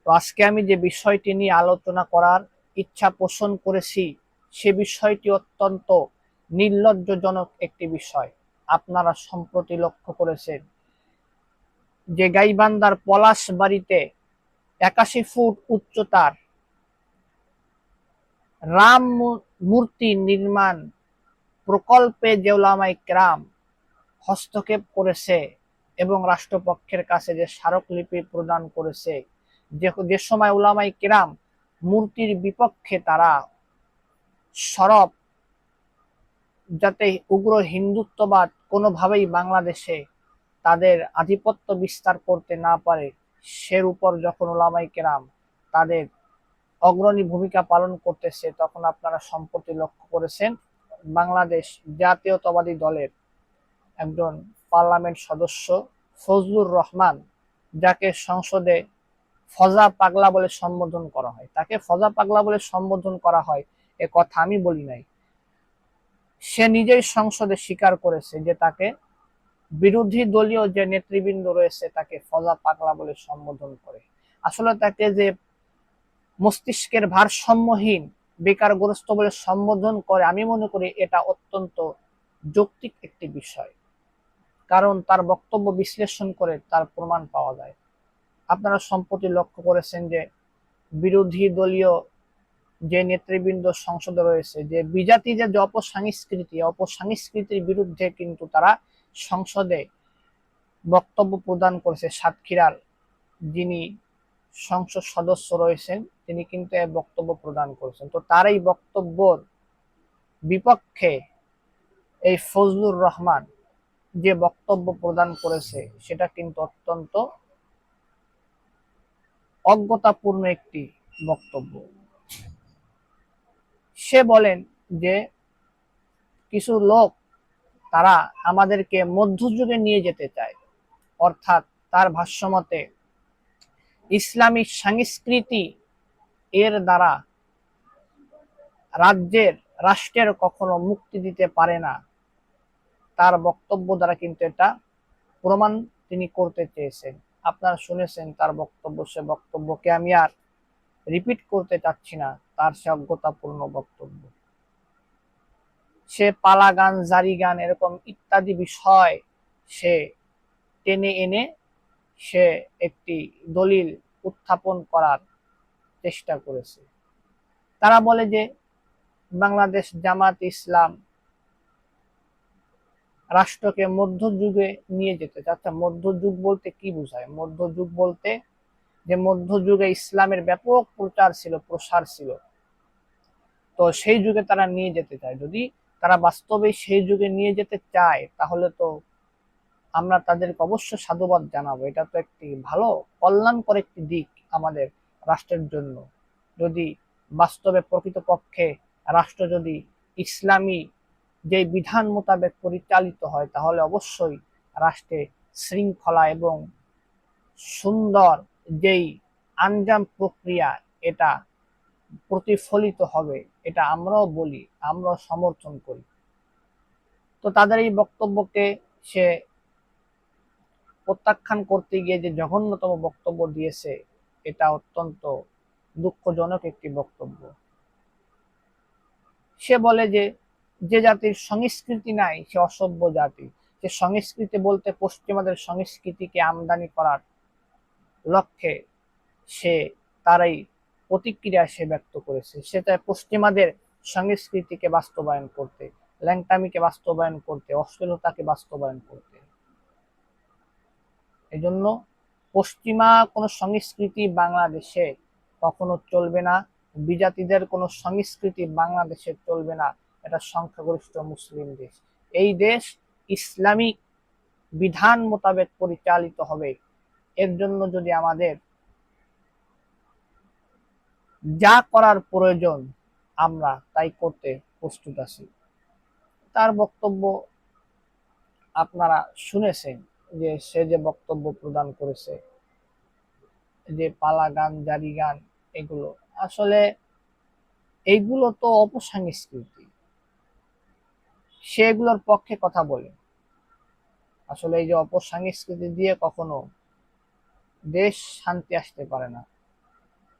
তো আজকে আমি যে বিষয়টি নিয়ে আলোচনা করার ইচ্ছা পোষণ করেছি সে বিষয়টি অত্যন্ত নির্লজ্জজনক একটি বিষয়। আপনারা সম্প্রতি লক্ষ্য করেছেন যে গাইবান্ধার পলাশবাড়ীতে 81 ফুট উচ্চতার রাম মূর্তি নির্মাণ প্রকল্পে যে উলামায়ে কেরাম হস্তক্ষেপ করেছে এবং রাষ্ট্রপক্ষের কাছে যে স্মারকলিপি প্রদান করেছে, যে সময় উলামায়ে কেরাম মূর্তির বিপক্ষে তারা সরব, যাতে উগ্র হিন্দুত্ববাদ কোনোভাবেই বাংলাদেশে তাদের আধিপত্য বিস্তার করতে না পারে, সের উপর যখন উলামায়ে কেরাম তাদের অগ্রণী ভূমিকা পালন করতেছে, তখন আপনারা সম্প্রতি লক্ষ্য করেছেন বাংলাদেশ জাতীয়তাবাদী দলের একজন পার্লামেন্ট সদস্য ফজলুর রহমান, যাকে সংসদে ফজা পাগলা বলে সম্বোধন করা হয়, তাকে ফজা পাগলা বলে সম্বোধন করা হয় এ কথা আমি বলি নাই, সে নিজেই সংসদে স্বীকার করেছে যে তাকে বিরোধী দলীয় যে নেতৃবৃন্দ রয়েছে তাকে ফজা পাগলা বলে সম্বোধন করে। আসলে তাকে যে মস্তিষ্কের ভারসাম্যহীন বেকারগ্রস্ত বলে সম্বোধন করে, আমি মনে করি এটা অত্যন্ত যৌক্তিক একটি বিষয়, কারণ তার বক্তব্য বিশ্লেষণ করে তার প্রমাণ পাওয়া যায়। আপনারা সম্প্রতি লক্ষ্য করেছেন যে বিরোধী দলীয় যে নেতৃবৃন্দ সংসদে রয়েছে, যে বিজাতি যে অপসংস্কৃতির বিরুদ্ধে কিন্তু তারা সংসদে বক্তব্য প্রদান করেছে। সাতক্ষীরার যিনি সংসদ সদস্য রয়েছেন তিনি কিন্তু বক্তব্য প্রদান করেছেন। তো তার এই বক্তব্যের বিপক্ষে এই ফজলুর রহমান যে বক্তব্য প্রদান করেছে সেটা কিন্তু অত্যন্ত অজ্ঞতাপূর্ণ একটি বক্তব্য। সে বলেন যে কিছু লোক তারা আমাদেরকে মধ্যযুগে নিয়ে যেতে চায়, অর্থাৎ তার ভাষ্যমতে ইসলামী সংস্কৃতি এর দ্বারা রাষ্ট্রের কখনো মুক্তি দিতে পারে না। তার বক্তব্য দ্বারা কিন্তু এটা প্রমাণ তিনি করতে চেয়েছেন। আপনারা শুনেছেন তার বক্তব্য, সে বক্তব্যকে আমি আর রিপিট করতে চাচ্ছি না, তার সে অজ্ঞতাপূর্ণ বক্তব্য। সে পালা গান, জারি গান এরকম ইত্যাদি বিষয় সে টেনে এনে সে একটি দলিল উত্থাপন করার চেষ্টা করেছে। তারা বলে যে বাংলাদেশ জামাত ইসলাম রাষ্ট্রকে মধ্যযুগে নিয়ে যেতে চাচ্ছে। মধ্যযুগ বলতে কি বোঝায়? মধ্যযুগ বলতে যে মধ্যযুগে ইসলামের ব্যাপক প্রসার ছিল, তো সেই যুগে তারা নিয়ে যেতে চায়। যদি তারা বাস্তবে সেই যুগে নিয়ে যেতে চায় তাহলে তো আমরা তাদেরকে অবশ্য সাধুবাদ জানাবো। এটা তো একটি ভালো কল্যাণকর একটি দিক আমাদের রাষ্ট্রের জন্য। যদি বাস্তবে প্রকৃতপক্ষে রাষ্ট্র যদি ইসলামী যে বিধান মোতাবেক পরিচালিত হয় তাহলে অবশ্যই রাষ্ট্রে শৃঙ্খলা এবং সুন্দর যেই আঞ্জাম প্রক্রিয়া এটা প্রতিফলিত হবে, এটা আমরাও বলি, আমরাও সমর্থন করি। তো তাদের এই বক্তব্যকে সে প্রত্যাখ্যান করতে গিয়ে যে জঘন্যতম বক্তব্য দিয়েছে, এটা অত্যন্ত দুঃখজনক একটি বক্তব্য। সে বলে যে যে জাতির সংস্কৃতি নাই সে অসভ্য জাতি। যে সংস্কৃতি বলতে পশ্চিমাদের সংস্কৃতিকে আমদানি করার লক্ষ্যে সে তার এই প্রতিক্রিয়া সে ব্যক্ত করেছে। সে চায় পশ্চিমাদের সংস্কৃতিকে বাস্তবায়ন করতে, ল্যাংটামিকে বাস্তবায়ন করতে, অশ্লীলতাকে বাস্তবায়ন করতে। এজন্য পশ্চিমা কোনো সংস্কৃতি বাংলাদেশে কখনো চলবে না, বিজাতিদের কোনো সংস্কৃতি বাংলাদেশে চলবে না। এটা সংখ্যাগরিষ্ঠ মুসলিম দেশ, এই দেশ ইসলামিক বিধান মোতাবেক পরিচালিত হবে। এর জন্য যদি আমাদের যা করার প্রয়োজন আমরা তাই করতে প্রস্তুত আছি। তার বক্তব্য আপনারা শুনেছেন যে সে যে বক্তব্য প্রদান করেছে, যে পালা গান, জারি গান, এগুলো আসলে এইগুলো তো অপসংস্কৃতি। সেগুলোর পক্ষে কথা বলে। আসলে এই যে অপসংস্কৃতি দিয়ে কখনো দেশ শান্তি আসতে পারে না।